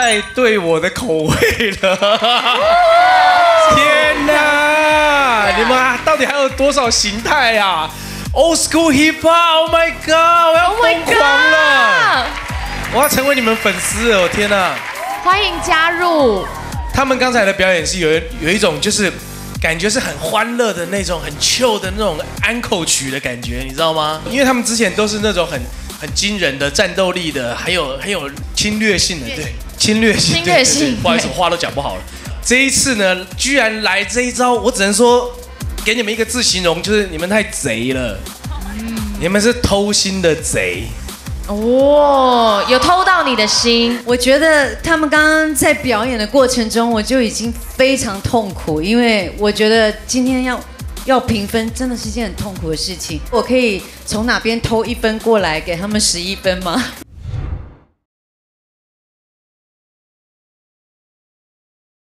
太对我的口味了。天哪！你们到底还有多少形态啊 ？Old school hip hop，Oh my god！ 我要疯狂了！我要成为你们粉丝了！我天哪！欢迎加入。他们刚才的表演是有一种就是感觉是很欢乐的那种，很 chill 的那种安口曲的感觉，你知道吗？因为他们之前都是那种很惊人的战斗力的，还有很有侵略性的，对，侵略性。不好意思，我话都讲不好了。这一次呢，居然来这一招，我只能说给你们一个字形容，就是你们太贼了。你们是偷心的贼。哦，有偷到你的心。我觉得他们刚刚在表演的过程中，我就已经非常痛苦，因为我觉得今天要评分真的是一件很痛苦的事情。我可以从哪边偷1分过来给他们11分吗？